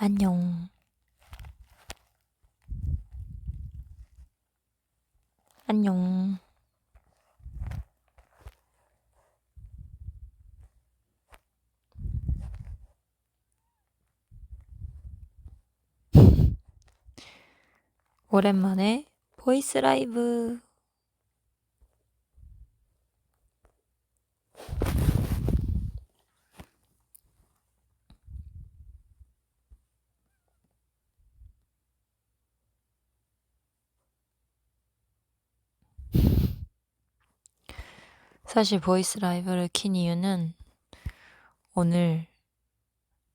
안녕. 안녕. 오랜만에 보이스 라이브. 사실 보이스 라이브를 킨 이유는 오늘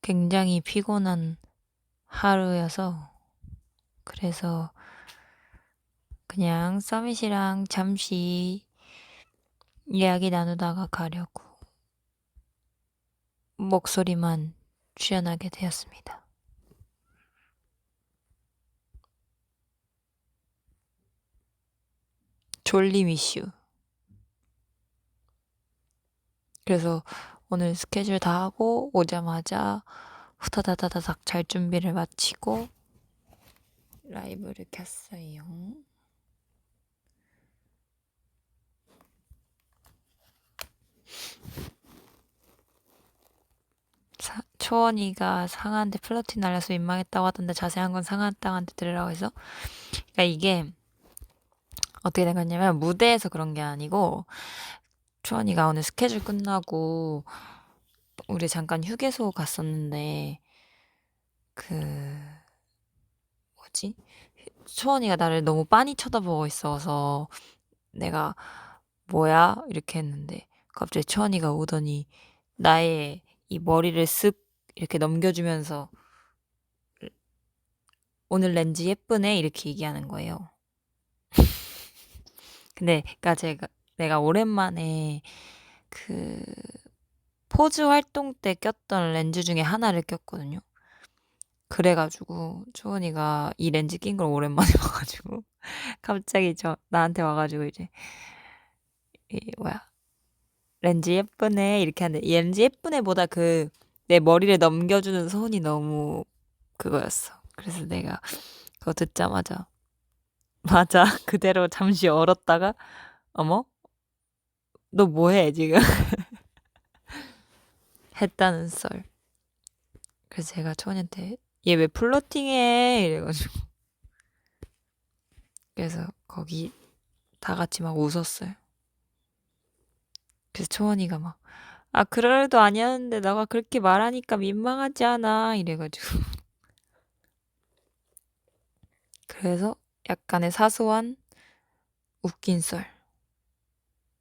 굉장히 피곤한 하루여서 그래서 그냥 서밋이랑 잠시 이야기 나누다가 가려고 목소리만 출연하게 되었습니다. 졸림 이슈. 그래서 오늘 스케줄 다 하고 오자마자 후다다다닥 잘 준비를 마치고 라이브를 켰어요. 초원이가 상아한테 플러팅 날려서 민망했다고 하던데 자세한 건 상아 땅한테 들으라고 해서. 그러니까 이게 어떻게 된 거냐면 무대에서 그런 게 아니고 초원이가 오늘 스케줄 끝나고 우리 잠깐 휴게소 갔었는데 그 뭐지? 초원이가 나를 너무 빤히 쳐다보고 있어서 내가 뭐야? 이렇게 했는데 갑자기 초원이가 오더니 나의 이 머리를 쓱 이렇게 넘겨주면서 오늘 렌즈 예쁘네 이렇게 얘기하는 거예요. 근데 그니까 내가 오랜만에 그 포즈 활동 때 꼈던 렌즈 중에 하나를 꼈거든요. 그래가지고 초은이가 이 렌즈 낀 걸 오랜만에 봐가지고 갑자기 나한테 와가지고 이제 뭐야 렌즈 예쁘네 이렇게 하는데 이 렌즈 예쁘네보다 내 머리를 넘겨주는 손이 너무 그거였어. 그래서 내가 그거 듣자마자 맞아 그대로 잠시 얼었다가 어머 너 뭐해 지금 했다는 썰. 그래서 제가 초원이한테 얘 왜 플러팅해 이래가지고 그래서 거기 다 같이 막 웃었어요. 그래서 초원이가 막 그럴 일도 아니었는데 너가 그렇게 말하니까 민망하지 않아 이래가지고 그래서 약간의 사소한 웃긴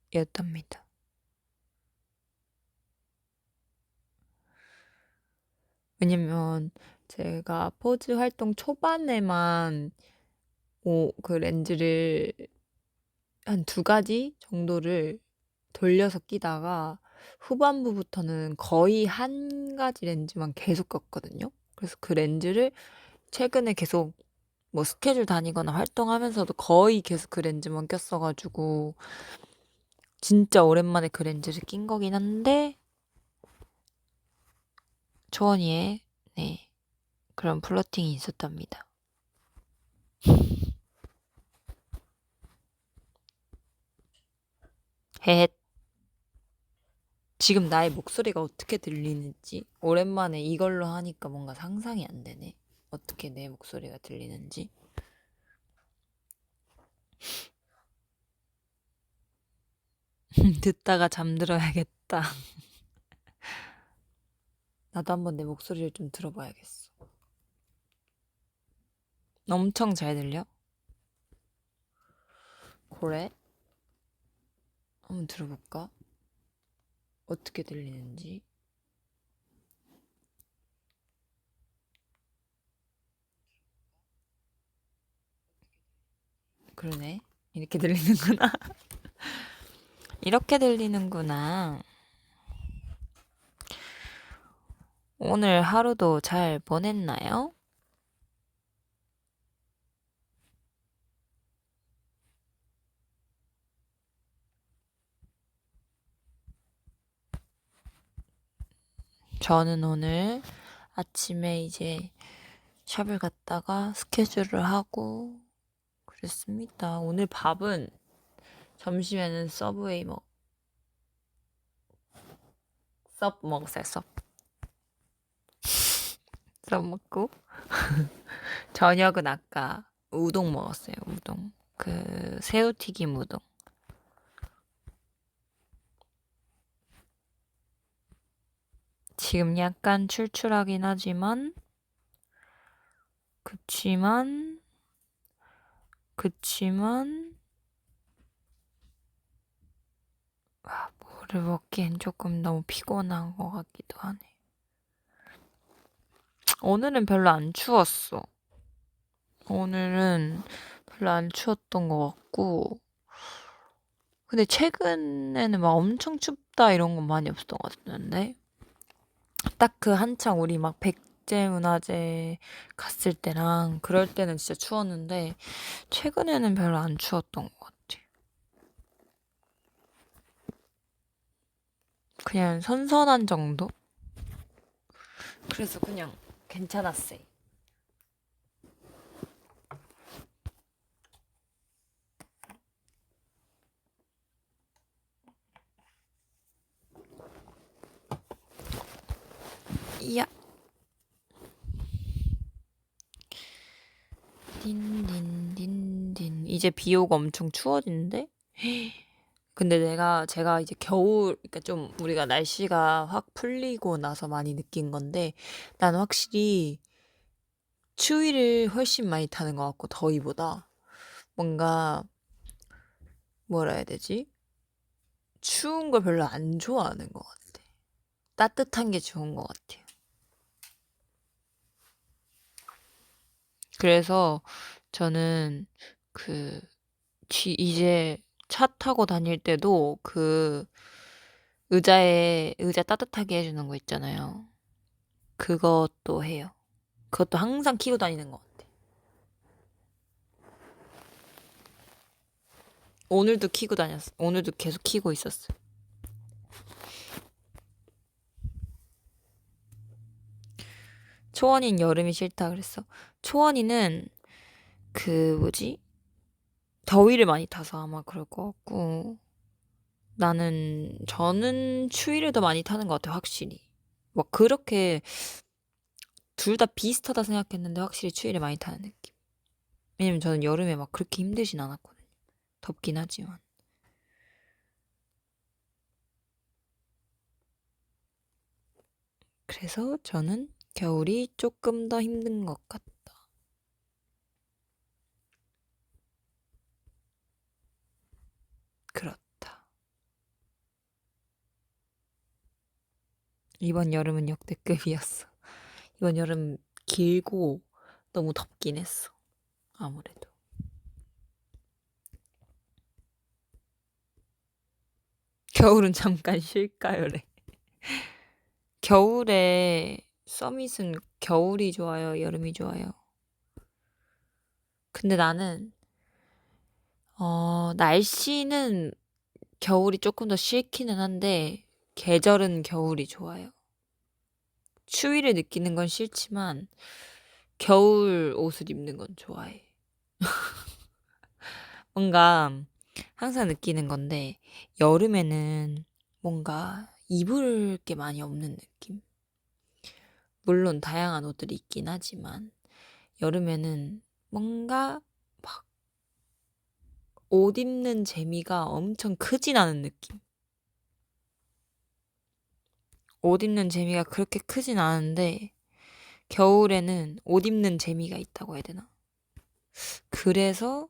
썰이었답니다. 왜냐면 제가 포즈 활동 초반에만 그 렌즈를 한 2가지 정도를 돌려서 끼다가 후반부부터는 거의 한 가지 렌즈만 계속 꼈거든요. 그래서 그 렌즈를 최근에 계속 뭐 스케줄 다니거나 활동하면서도 거의 계속 그 렌즈만 꼈어가지고 진짜 오랜만에 그 렌즈를 낀 거긴 한데 초원이의 네 그런 플러팅이 있었답니다. 헤헷. 지금 나의 목소리가 어떻게 들리는지 오랜만에 이걸로 하니까 뭔가 상상이 안 되네. 어떻게 내 목소리가 들리는지. 듣다가 잠들어야겠다. 나도 한번 내 목소리를 좀 들어봐야겠어. 엄청 잘 들려? 그래? 한번 들어볼까? 어떻게 들리는지. 그러네. 이렇게 들리는구나. 이렇게 들리는구나. 오늘 하루도 잘 보냈나요? 저는 오늘 아침에 이제 샵을 갔다가 스케줄을 하고 그랬습니다. 오늘 밥은 점심에는 썹 먹었어요, 썹 먹고. 저녁은 아까 우동 먹었어요, 우동. 새우튀김 우동. 지금 약간 출출하긴 하지만, 그치만, 뭐를 먹기엔 조금 너무 피곤한 것 같기도 하네. 오늘은 별로 안 추웠어. 오늘은 별로 안 추웠던 것 같고, 근데 최근에는 막 엄청 춥다 이런 건 많이 없었던 것 같은데, 딱 그 한창 우리 막 백제문화재 갔을 때랑 그럴 때는 진짜 추웠는데, 최근에는 별로 안 추웠던 것 같아. 그냥 선선한 정도? 그래서 그냥 괜찮았어요. 이야. 딘딘딘딘. 이제 비 오고 엄청 추워진대? 근데 제가 이제 그러니까 좀 우리가 날씨가 확 풀리고 나서 많이 느낀 건데, 난 확실히 추위를 훨씬 많이 타는 것 같고, 더위보다. 뭔가, 뭐라 해야 되지? 추운 걸 별로 안 좋아하는 것 같아. 따뜻한 게 좋은 것 같아요. 그래서 저는 그, 이제 차 타고 다닐 때도 의자 따뜻하게 해주는 거 있잖아요. 그것도 해요. 그것도 항상 키고 다니는 것 같아. 오늘도 키고 다녔어. 오늘도 계속 키고 있었어. 초원이는 여름이 싫다 그랬어. 초원이는 뭐지? 더위를 많이 타서 아마 그럴 것 같고, 저는 추위를 더 많이 타는 것 같아, 확실히. 막 그렇게 둘 다 비슷하다 생각했는데 확실히 추위를 많이 타는 느낌. 왜냐면 저는 여름에 막 그렇게 힘들진 않았거든요. 덥긴 하지만. 그래서 저는 겨울이 조금 더 힘든 것 같다. 그렇다. 이번 여름은 역대급이었어. 이번 여름 길고 너무 덥긴 했어. 아무래도. 겨울은 잠깐 쉴까요래. 겨울에 서밋은 겨울이 좋아요, 여름이 좋아요. 근데 나는 날씨는 겨울이 조금 더 싫기는 한데 계절은 겨울이 좋아요. 추위를 느끼는 건 싫지만 겨울 옷을 입는 건 좋아해. 뭔가 항상 느끼는 건데 여름에는 뭔가 입을 게 많이 없는 느낌? 물론 다양한 옷들이 있긴 하지만 여름에는 뭔가 막 옷 입는 재미가 엄청 크진 않은 느낌. 옷 입는 재미가 그렇게 크진 않은데 겨울에는 옷 입는 재미가 있다고 해야 되나? 그래서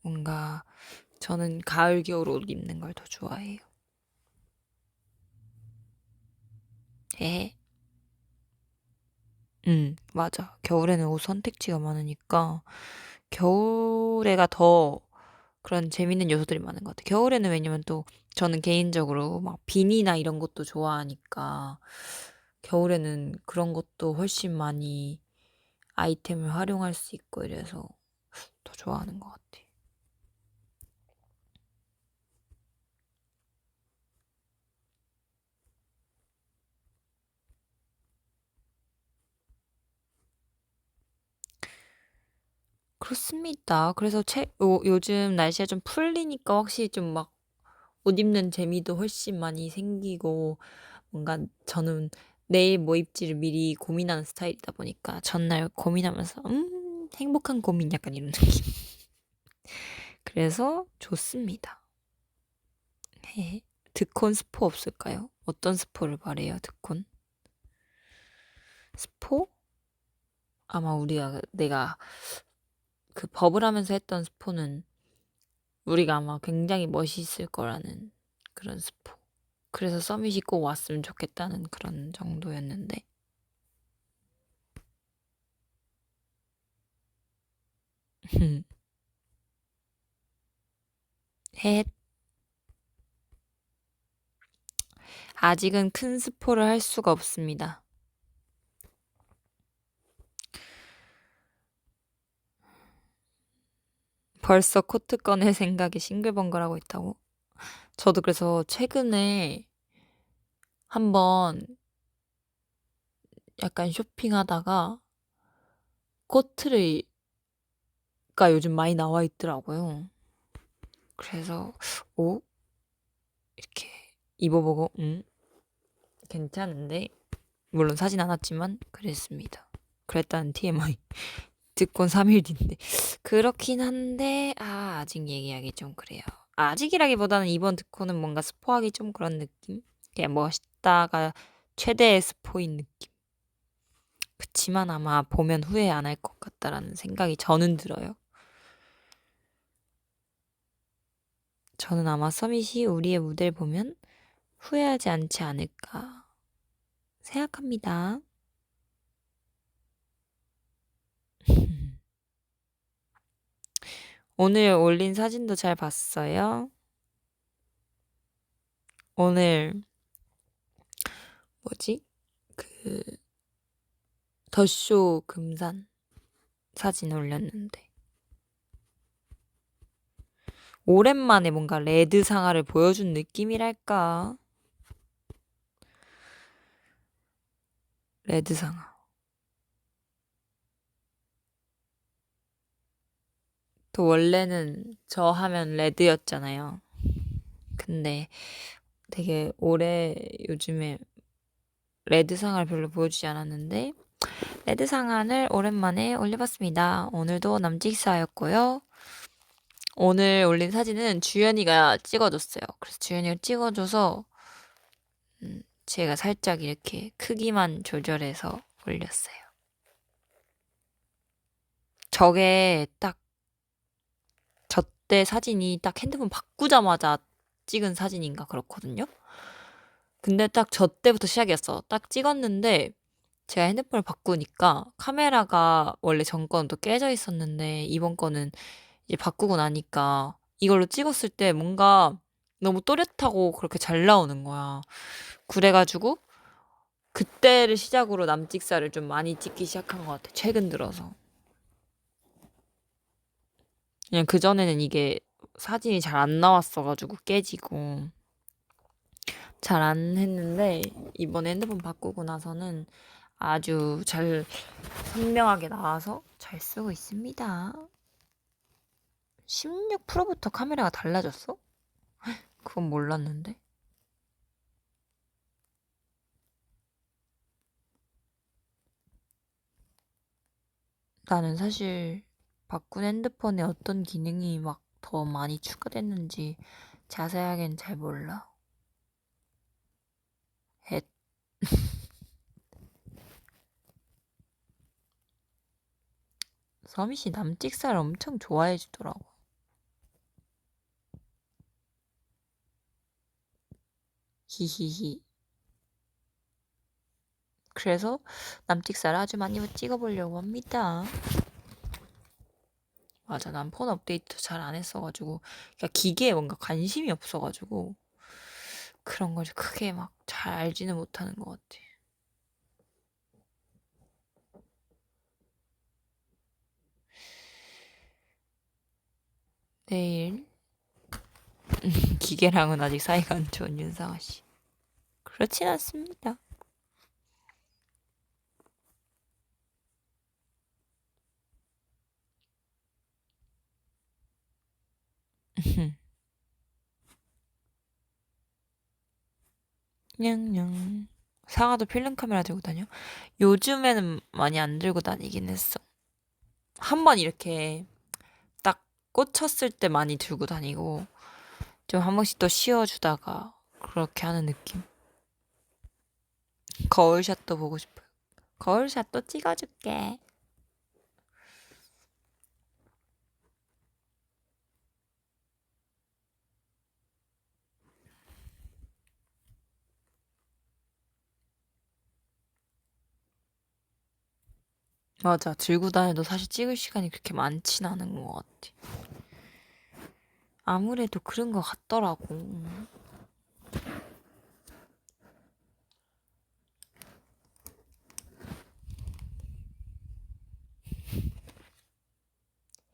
뭔가 저는 가을, 겨울 옷 입는 걸 더 좋아해요. 에? 맞아. 겨울에는 옷 선택지가 많으니까 겨울에가 더 그런 재밌는 요소들이 많은 것 같아요. 겨울에는 왜냐면 또 저는 개인적으로 막 비니나 이런 것도 좋아하니까 겨울에는 그런 것도 훨씬 많이 아이템을 활용할 수 있고 이래서 더 좋아하는 것 같아요. 그렇습니다. 그래서 요즘 날씨가 좀 풀리니까 확실히 좀 막 옷 입는 재미도 훨씬 많이 생기고 뭔가 저는 내일 뭐 입지를 미리 고민하는 스타일이다 보니까 전날 고민하면서 행복한 고민 약간 이런 느낌. 그래서 좋습니다. 해. 드콘 스포 없을까요? 어떤 스포를 말해요, 드콘? 스포? 아마 내가 그 버블 하면서 했던 스포는 우리가 아마 굉장히 멋있을 거라는 그런 스포. 그래서 서밋이 꼭 왔으면 좋겠다는 그런 정도였는데. 헷. 아직은 큰 스포를 할 수가 없습니다. 벌써 코트 꺼낼 생각에 싱글벙글하고 있다고? 저도 그래서 최근에 한번 약간 쇼핑하다가 코트가 요즘 많이 나와 있더라고요. 그래서 이렇게 입어보고 괜찮은데 물론 사진 안 왔지만 그랬습니다. 그랬다는 TMI. 듣곤 3일 뒤인데 그렇긴 한데 아직 얘기하기 좀 그래요. 아직이라기보다는 이번 듣고는 뭔가 스포하기 좀 그런 느낌? 그냥 멋있다가 최대의 스포인 느낌. 그치만 아마 보면 후회 안 할 것 같다라는 생각이 저는 들어요. 저는 아마 서밋이 우리의 무대를 보면 후회하지 않지 않을까 생각합니다. 오늘 올린 사진도 잘 봤어요. 오늘 뭐지? 그 더쇼 금산 사진 올렸는데 오랜만에 뭔가 레드 상아를 보여준 느낌이랄까? 레드 상아. 또 원래는 저 하면 레드였잖아요. 근데 되게 요즘에 레드 상아를 별로 보여주지 않았는데 레드 상아를 오랜만에 올려봤습니다. 오늘도 남직사였고요. 오늘 올린 사진은 주연이가 찍어줬어요. 그래서 주연이가 찍어줘서 제가 살짝 이렇게 크기만 조절해서 올렸어요. 저게 딱 저 때 사진이 딱 핸드폰 바꾸자마자 찍은 사진인가 그렇거든요. 근데 딱 저 때부터 시작이었어. 딱 찍었는데 제가 핸드폰을 바꾸니까 카메라가 원래 전 거는 또 깨져 있었는데 이번 거는 이제 바꾸고 나니까 이걸로 찍었을 때 뭔가 너무 또렷하고 그렇게 잘 나오는 거야. 그래가지고 그때를 시작으로 남찍사를 좀 많이 찍기 시작한 것 같아. 최근 들어서. 그냥 그전에는 이게 사진이 잘 안 나왔어가지고 깨지고 잘 안 했는데 이번에 핸드폰 바꾸고 나서는 아주 잘 선명하게 나와서 잘 쓰고 있습니다. 16 프로부터 카메라가 달라졌어? 그건 몰랐는데. 나는 사실 바꾼 핸드폰에 어떤 기능이 막 더 많이 추가됐는지 자세하게는 잘 몰라. 헷. 서밋이 남찍살 엄청 좋아해 주더라고. 히히히. 그래서 남찍살 아주 많이 찍어보려고 합니다. 맞아, 난 폰 업데이트 잘 안 했어가지고, 그러니까 기계에 뭔가 관심이 없어가지고, 그런 걸 크게 막 잘 알지는 못하는 것 같아. 내일, 기계랑은 아직 사이가 안 좋은 윤상아 씨. 그렇진 않습니다. 냥냥. 상아도 필름 카메라 들고 다녀? 요즘에는 많이 안 들고 다니긴 했어. 한 번 이렇게 딱 꽂혔을 때 많이 들고 다니고, 좀 한 번씩 또 씌워주다가, 그렇게 하는 느낌. 거울샷도 보고 싶어요. 거울샷도 찍어줄게. 맞아. 들고 다녀도 사실 찍을 시간이 그렇게 많진 않은 것 같아. 아무래도 그런 것 같더라고.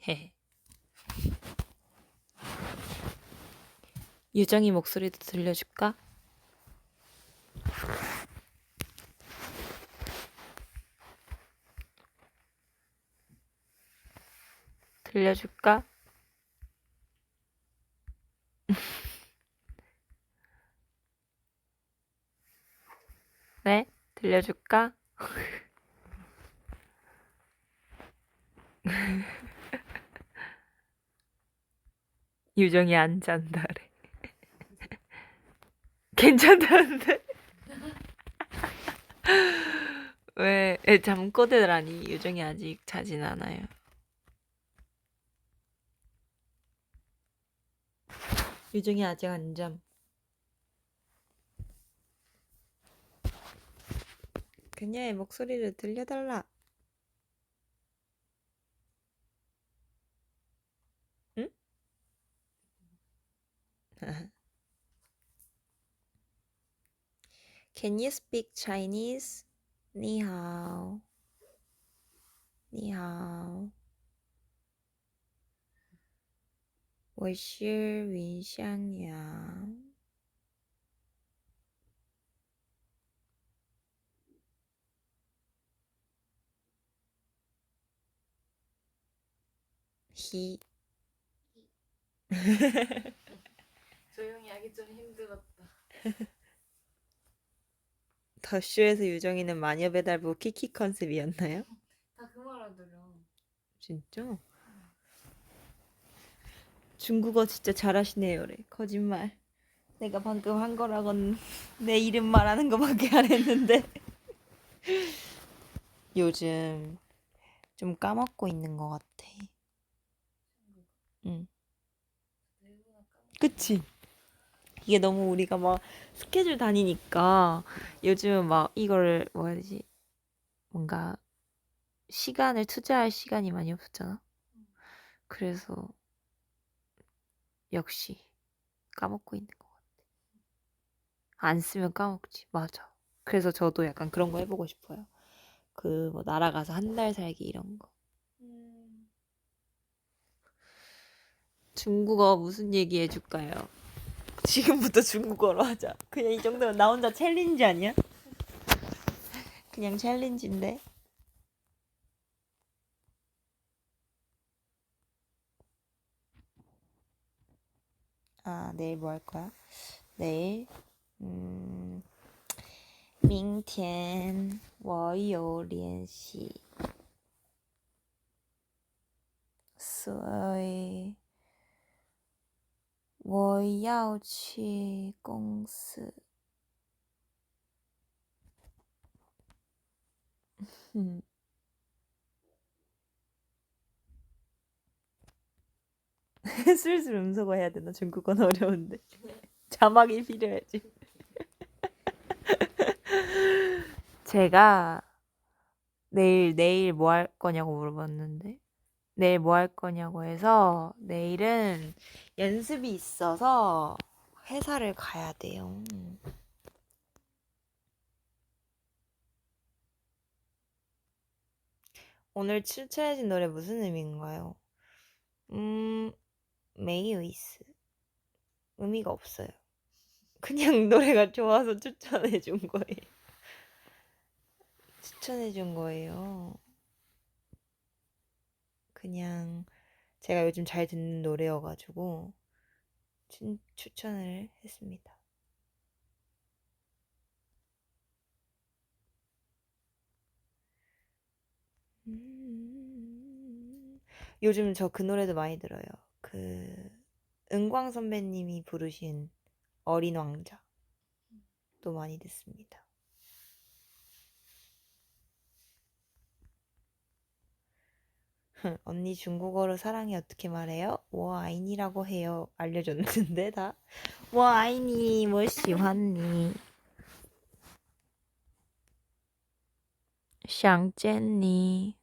헤. 유정이 목소리도 들려줄까? 들려줄까? 네? 들려줄까? 유정이 안 잔다래. 괜찮다는데? 왜? 잠꼬대라니. 유정이 아직 자진 않아요. 유정이 아직 안 잠. 그녀의 목소리를 들려달라. 응? Can you speak Chinese? 你好. 你好. 我是云香瑶. 히. 조용히 하기 좀 힘들었다. 더쇼에서 유정이는 마녀배달부 키키 컨셉이었나요? 다 그 말 하더라. 진짜? 중국어 진짜 잘하시네요래. 거짓말. 내가 방금 한 거라고는 내 이름 말하는 거밖에 안 했는데. 요즘 좀 까먹고 있는 것 같아. 응. 그치? 이게 너무 우리가 막 스케줄 다니니까 요즘 막 이걸 뭐 해야 되지? 뭔가 시간을 투자할 시간이 많이 없었잖아. 그래서 역시 까먹고 있는 것 같아. 안 쓰면 까먹지. 맞아. 그래서 저도 약간 그런 거 해보고 싶어요. 그 뭐 날아가서 한 달 살기 이런 거. 중국어 무슨 얘기 해줄까요? 지금부터 중국어로 하자. 그냥 이 정도면 나 혼자 챌린지 아니야? 그냥 챌린지인데. 아, 내일 뭐 할 거야? 내일, 明天我有练习，所以我要去公司。 슬슬 음소거 해야 되나? 중국어는 어려운데. 자막이 필요하지. 제가 내일 뭐 할 거냐고 물어봤는데, 내일 뭐 할 거냐고 해서, 내일은 연습이 있어서 회사를 가야 돼요. 오늘 추천해준 노래 무슨 의미인가요? 음, 메이위스. 의미가 없어요. 그냥 노래가 좋아서 추천해준 거예요. 추천해준 거예요. 그냥 제가 요즘 잘 듣는 노래여가지고 추천을 했습니다. 요즘 저 그 노래도 많이 들어요. 그 은광 선배님이 부르신 어린 왕자도 많이 듣습니다. 언니 중국어로 사랑해 어떻게 말해요? 我爱你라고 해요. 알려줬는데 다. 我爱你我喜欢你想见你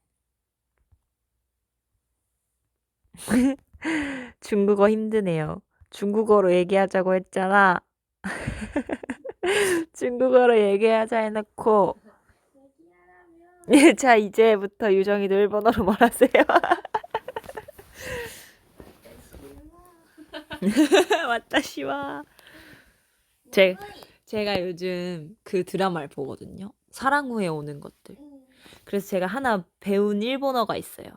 중국어 힘드네요. 중국어로 얘기하자고 했잖아. 중국어로 얘기하자 해놓고 자 이제부터 유정이도 일본어로 말하세요. 왔다시와. 제가 요즘 그 드라마를 보거든요. 사랑 후에 오는 것들. 그래서 제가 하나 배운 일본어가 있어요.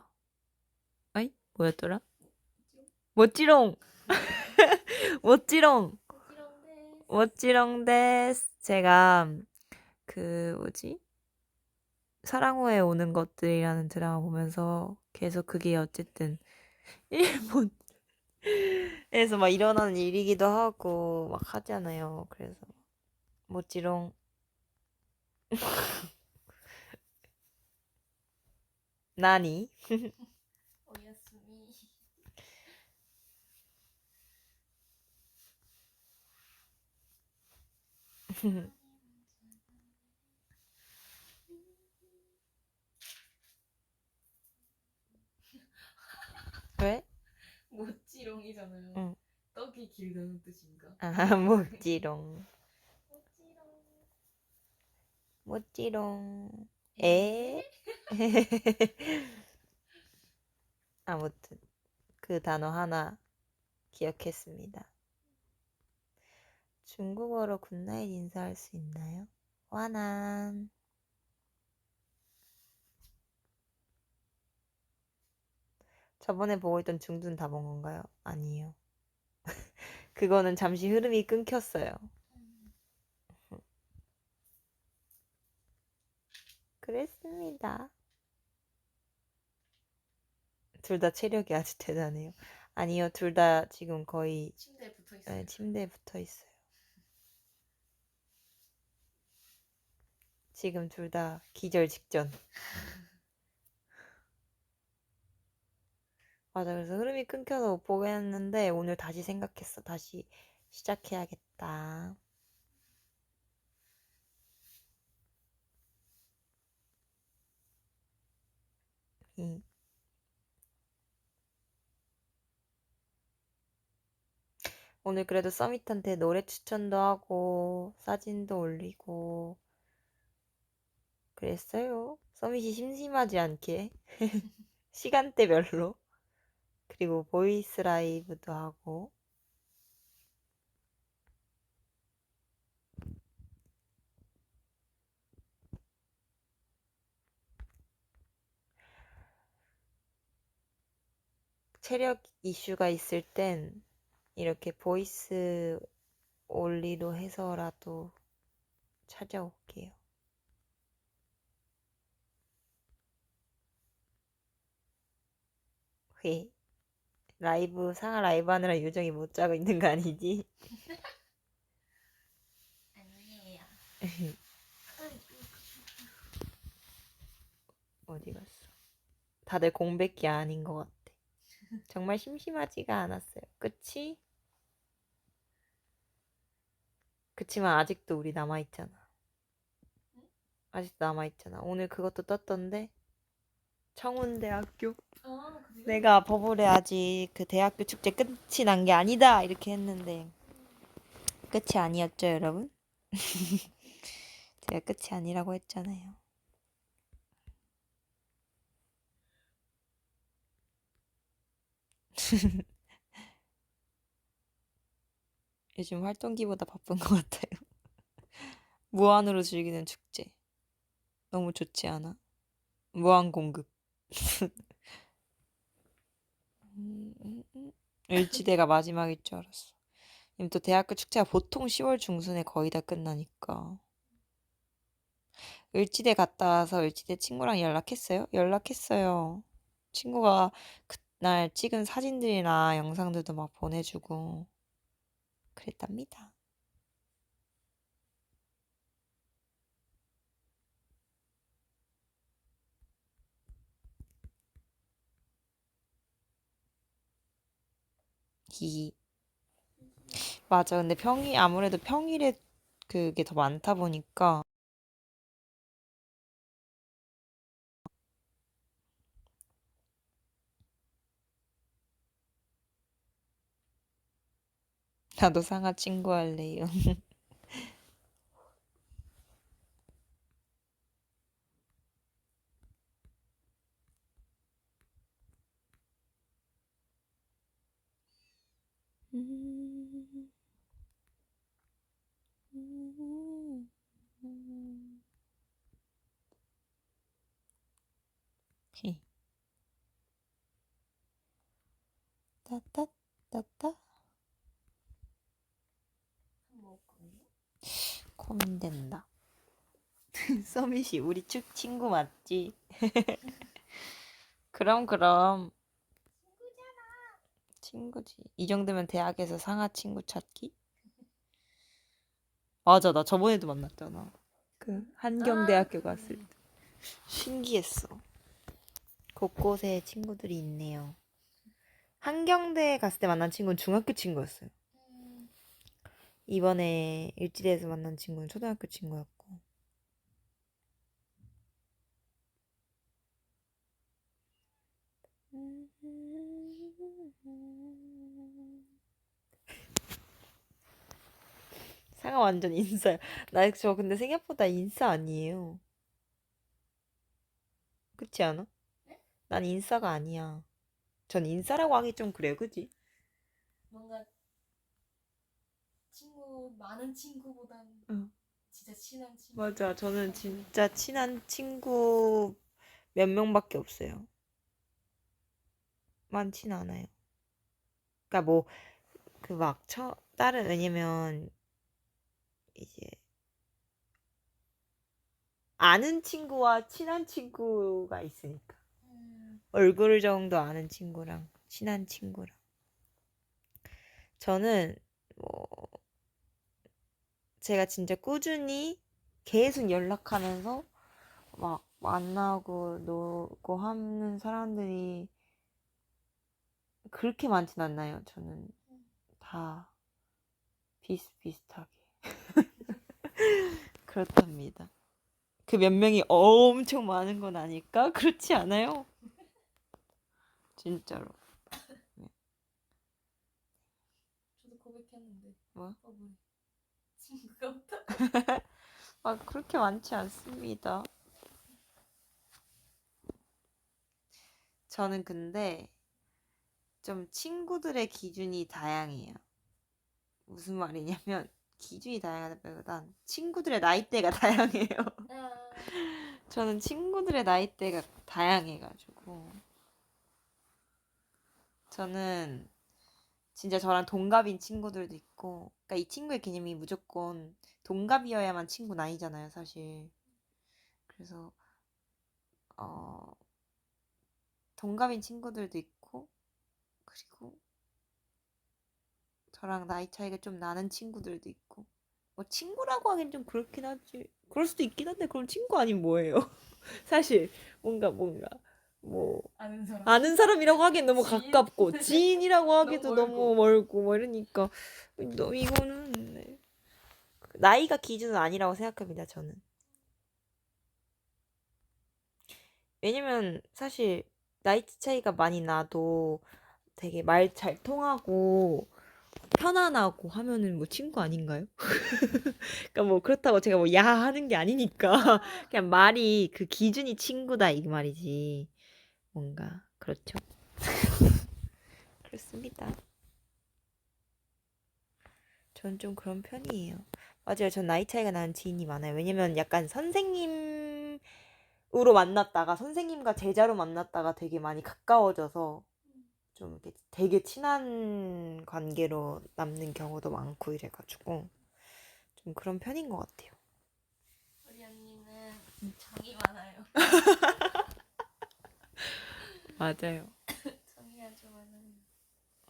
어이? 뭐였더라? 멋지롱. 멋지롱. 멋지롱 데스. 제가 그 뭐지? 사랑 후에 오는 것들이라는 드라마 보면서 계속 그게 어쨌든 일본에서 막 일어나는 일이기도 하고 막 하잖아요. 그래서 멋지롱. 나니? 오야스미. 왜? 모찌롱이잖아요. 응. 떡이 길다는 뜻인가? 아, 멋지롱. 모찌롱. 멋지롱. 에? 아무튼 그 단어 하나 기억했습니다. 중국어로 굿나잇 인사할 수 있나요? 와난. 저번에 보고 있던 중둔 다 본 건가요? 아니에요. 그거는 잠시 흐름이 끊겼어요. 그랬습니다. 둘 다 체력이 아주 대단해요. 아니요, 둘 다 지금 거의 침대에 붙어 있어요. 네, 침대에 붙어 있어요. 지금 둘 다 기절 직전. 맞아, 그래서 흐름이 끊겨서 못 보겠는데 오늘 다시 생각했어. 다시 시작해야겠다. 오늘 그래도 서밋한테 노래 추천도 하고 사진도 올리고 그랬어요. 서밋이 심심하지 않게 시간대별로 그리고 보이스 라이브도 하고 체력 이슈가 있을 땐 이렇게 보이스 올리로 해서라도 찾아올게요. 회. 상하 라이브 하느라 요정이 못 자고 있는 거 아니지? 아니에요. 어디 갔어? 다들 공백기 아닌 것 같아. 정말 심심하지가 않았어요. 그치? 그치만 아직도 우리 남아있잖아. 아직도 남아있잖아. 오늘 그것도 떴던데? 청운대학교? 아, 그래요? 내가 버블에 아직 그 대학교 축제 끝이 난 게 아니다! 이렇게 했는데 끝이 아니었죠, 여러분? 제가 끝이 아니라고 했잖아요. 요즘 활동기보다 바쁜 것 같아요. 무한으로 즐기는 축제. 너무 좋지 않아? 무한 공급. 일치대가 마지막일 줄 알았어. 또 대학교 축제가 보통 10월 중순에 거의 다 끝나니까. 을지대 갔다 와서 을지대 친구랑 연락했어요? 연락했어요. 친구가 그날 찍은 사진들이나 영상들도 막 보내주고 그랬답니다. 히. 맞아. 근데 아무래도 평일에 그게 더 많다 보니까 나도 상하 친구 할래요. 따따따따 먹을 건데? 고민된다. 서밋이 우리 축 친구 맞지? 그럼 친구지. 이 정도면 대학에서 상하 친구 찾기? 맞아, 나 저번에도 만났잖아. 그 한경대학교 갔을 때. 신기했어. 곳곳에 친구들이 있네요. 한경대 갔을 때 만난 친구는 중학교 친구였어요. 이번에 일지대에서 만난 친구는 초등학교 친구였고. 상아 완전 인싸요. 저 근데 생각보다 인싸 아니에요. 그렇지 않아? 난 인싸가 아니야. 전 인싸라고 하기 좀 그래요, 그지? 뭔가 많은 친구보단 응. 진짜 친한 친구. 맞아. 저는 진짜 친한 친구 몇 명밖에 없어요. 많진 않아요. 그러니까 뭐 그 막 다른 왜냐면 이제 아는 친구와 친한 친구가 있으니까 얼굴 정도 아는 친구랑 친한 친구랑 저는 뭐 제가 진짜 꾸준히 계속 연락하면서 막 만나고 놀고 하는 사람들이 그렇게 많진 않나요? 저는 다 비슷비슷하게 그렇답니다. 그 몇 명이 엄청 많은 건 아닐까? 그렇지 않아요? 진짜로. 저도 고백했는데 뭐? 왜 친구가 없다. 아, 그렇게 많지 않습니다. 저는 근데 좀 친구들의 기준이 다양해요. 무슨 말이냐면 기준이 다양하다기보단 친구들의 나이대가 다양해요. 저는 친구들의 나이대가 다양해가지고 저는 진짜 저랑 동갑인 친구들도 있고 그러니까 이 친구의 개념이 무조건 동갑이어야만 친구는 아니잖아요, 사실. 그래서 동갑인 친구들도 있고 그리고 저랑 나이 차이가 좀 나는 친구들도 있고 뭐 친구라고 하긴 좀 그렇긴 하지. 그럴 수도 있긴 한데 그럼 친구 아니면 뭐예요? 사실 뭔가 뭐 아는 사람이라고 하기엔 너무 지인? 가깝고 지인이라고 하기도 너무 너무 멀고 뭐 이러니까 이거는 네. 나이가 기준은 아니라고 생각합니다, 저는. 왜냐면 사실 나이 차이가 많이 나도 되게 말 잘 통하고 편안하고 하면은 뭐 친구 아닌가요? 그러니까 뭐 그렇다고 제가 뭐 야하는 게 아니니까 그냥 말이 그 기준이 친구다 이 말이지. 뭔가 그렇죠. 그렇습니다. 전 좀 그런 편이에요. 맞아요. 전 나이 차이가 나는 지인이 많아요. 왜냐면 약간 선생님으로 만났다가 선생님과 제자로 만났다가 되게 많이 가까워져서 좀 이렇게 되게 친한 관계로 남는 경우도 많고 이래가지고 좀 그런 편인 것 같아요. 우리 언니는 정이 많아요. 맞아요. 정이 아주 많아요.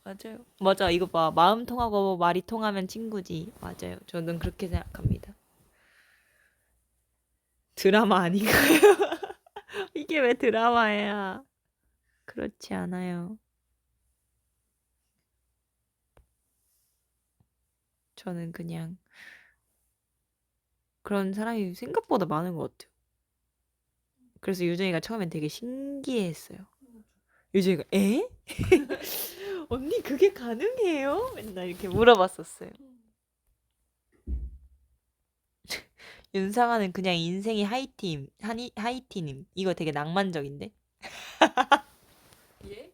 맞아요. 맞아. 이거 봐. 마음 통하고 말이 통하면 친구지. 맞아요. 저는 그렇게 생각합니다. 드라마 아닌가요? 이게 왜 드라마야? 그렇지 않아요. 저는 그냥 그런 사람이 생각보다 많은 것 같아요. 그래서 유정이가 처음엔 되게 신기해했어요. 유정이가 에? 언니 그게 가능해요? 맨날 이렇게 물어봤었어요. 윤상아는 그냥 인생이 하이틴임. 이거 되게 낭만적인데? 예?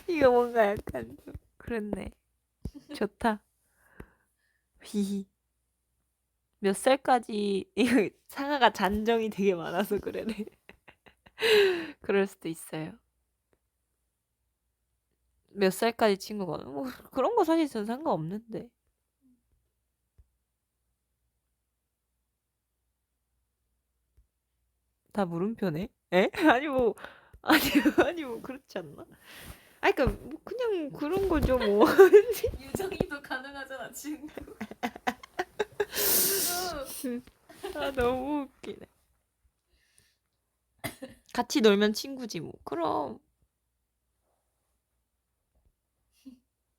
이거 뭔가 약간 좀 그렇네. 좋다. 히히. 몇 살까지 이거 상아가 잔정이 되게 많아서 그래네. 그럴 수도 있어요. 몇 살까지 친구가 뭐 그런 거 사실 전 상관없는데. 다 물음표네? 에? 아니 뭐 아니 아니 뭐 그렇지 않나? 아니 그러니까 뭐 그냥 그런 거죠 뭐. 유정이도 가능하잖아 친구. 아 너무 웃기네. 같이 놀면 친구지 뭐. 그럼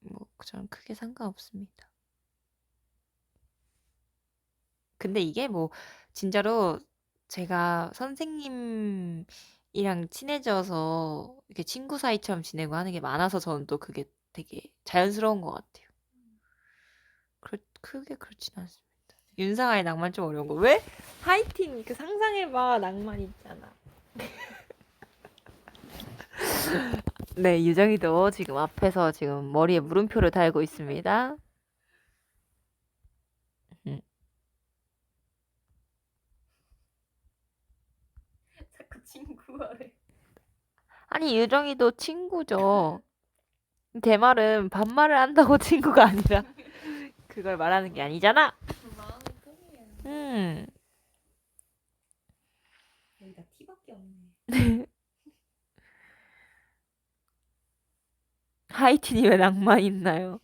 뭐 저는 크게 상관없습니다. 근데 이게 뭐 진짜로 제가 선생님이랑 친해져서 이렇게 친구 사이처럼 지내고 하는 게 많아서 저는 또 그게 되게 자연스러운 것 같아요. 크게 그렇진 않습니다. 윤상아의 낭만 좀 어려운 거. 왜? 하이틴 그 상상해봐 낭만 있잖아. 네, 유정이도 지금 앞에서 지금 머리에 물음표를 달고 있습니다. 음. 자꾸 친구하래. 아니 유정이도 친구죠. 제 말은 반말을 한다고 친구가 아니라 그걸 말하는 게 아니잖아. 마음이 통해요. 음. 여기다 티밖에 없네. 하이틴이 왜 낭만 있나요?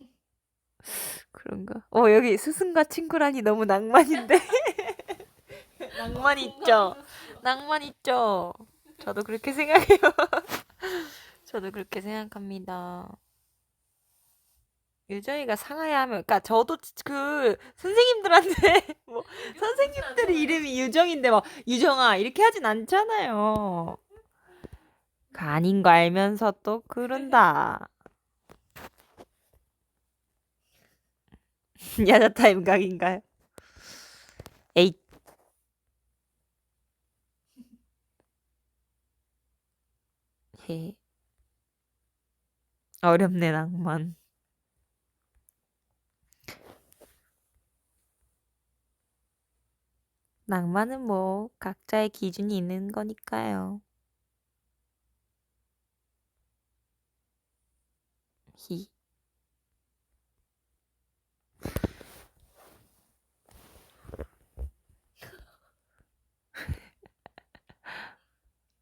그런가? 여기 스승과 친구라니 너무 낭만인데? 낭만 있죠? 낭만 있죠? 저도 그렇게 생각해요. 저도 그렇게 생각합니다. 유정이가 상하야 하면, 그니까 저도 그 선생님들한테 뭐 선생님들 이름이 유정인데 막 유정아 이렇게 하진 않잖아요. 그 아닌 거 알면서 또 그런다. 야자 타임 각인가요? 에잇. 해. 어렵네 낭만. 낭만은 뭐 각자의 기준이 있는 거니까요. 히.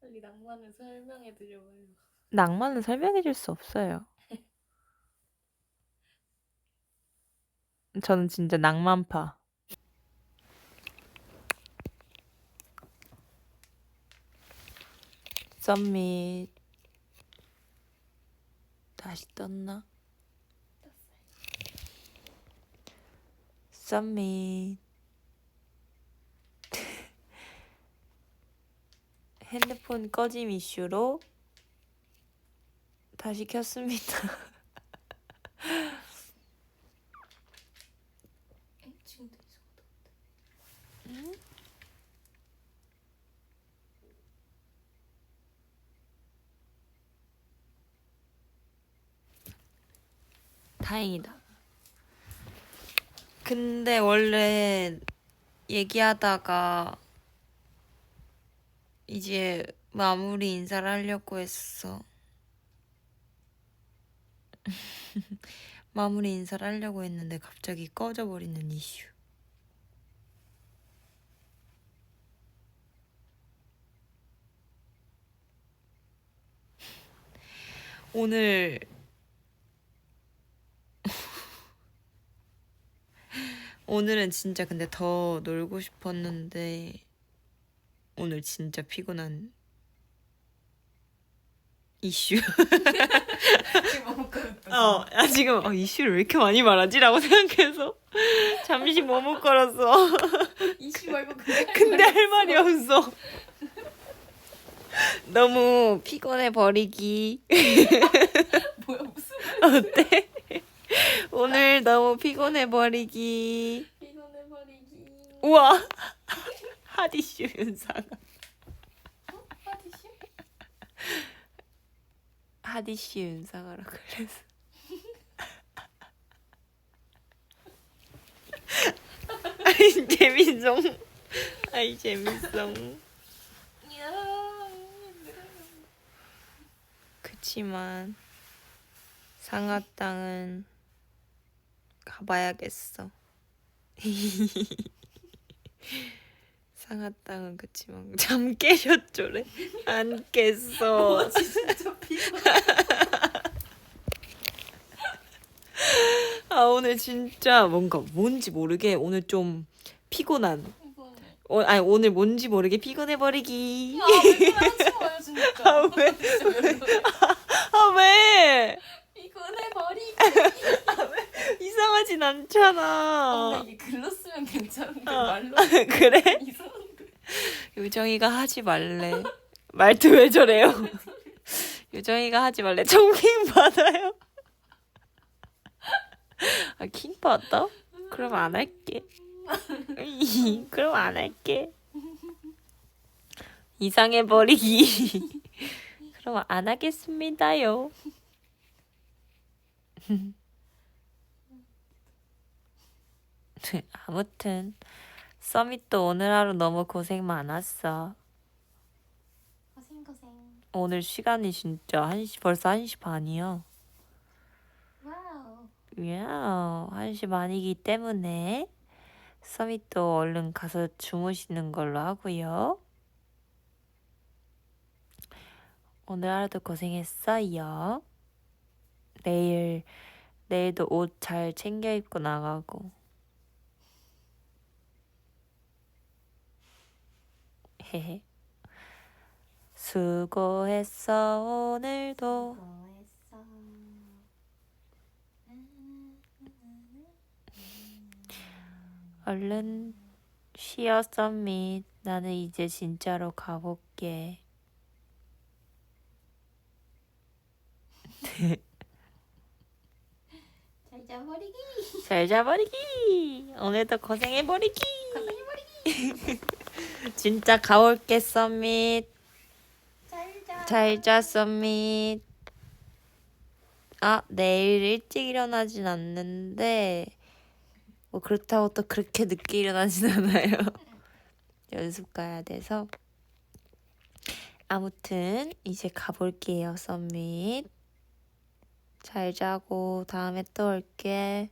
빨리 낭만을 설명해 드려봐요. 낭만은 설명해 줄 수 없어요. 저는 진짜 낭만파. 썸밋. 다시 떴나? 썸밋. 핸드폰 꺼짐 이슈로 다시 켰습니다. 지금도 이상하다. 응? 다행이다. 근데 원래 얘기하다가 이제 마무리 인사를 하려고 했어. 마무리 인사를 하려고 했는데 갑자기 꺼져버리는 이슈. 오늘은 진짜 근데 더 놀고 싶었는데 오늘 진짜 피곤한 이슈. 지금 이슈를 왜 이렇게 많이 말하지라고 생각해서 잠시 머뭇거렸어. 이슈 말고 근데 할 말이 없어. 너무 피곤해 버리기. 뭐야 무슨 어때? 오늘 너무 피곤해 버리기. 피곤해버리기. 우와. 핫이슈 윤상. 파티슈? 핫이슈 윤상하라 그래서. 아이 재밌어. 아이 재밌어. 그치만 상하땅은 가봐야겠어. 상하땅은 그치만 잠 깨셨죠래? 안 깼어. 진짜 피곤해. 오늘 진짜 뭔지 모르게 오늘 좀 피곤한. 피곤해. 아니 오늘 뭔지 모르게 피곤해 버리기. 왜 하지 마요 진짜. 왜? 진짜 별로야. 왜? 피곤해버리기. 이상하진 않잖아. 근데 이게 글로 쓰면 괜찮은데 어. 말로 그래? 이상한데. 유정이가 하지 말래. 말투 왜 저래요? 유정이가 하지 말래. 청킹 받아요. 킹 받아? 그럼 안 할게. 그럼 안 할게. 이상해 버리기. 그럼 안 하겠습니다요. 아무튼 서밋도 오늘 하루 너무 고생 많았어. 고생. 오늘 시간이 진짜 벌써 1시 반이야. 와우. 야, 1시 반이기 때문에 서밋도 얼른 가서 주무시는 걸로 하고요. 오늘 하루도 고생했어요. 내일도 옷 잘 챙겨 입고 나가고. 헤헤. 수고했어 오늘도. 수고했어. 얼른 쉬어 썸밋. 나는 이제 진짜로 가볼게. 잘 자버리기. 잘 자버리기. 오늘도 고생해버리기. 진짜 가볼게 썸밋. 잘 자. 잘 자 썸밋. 내일 일찍 일어나진 않는데 뭐 그렇다고 또 그렇게 늦게 일어나진 않아요. 연습 가야 돼서. 아무튼 이제 가볼게요 썸밋. 잘 자고 다음에 또 올게.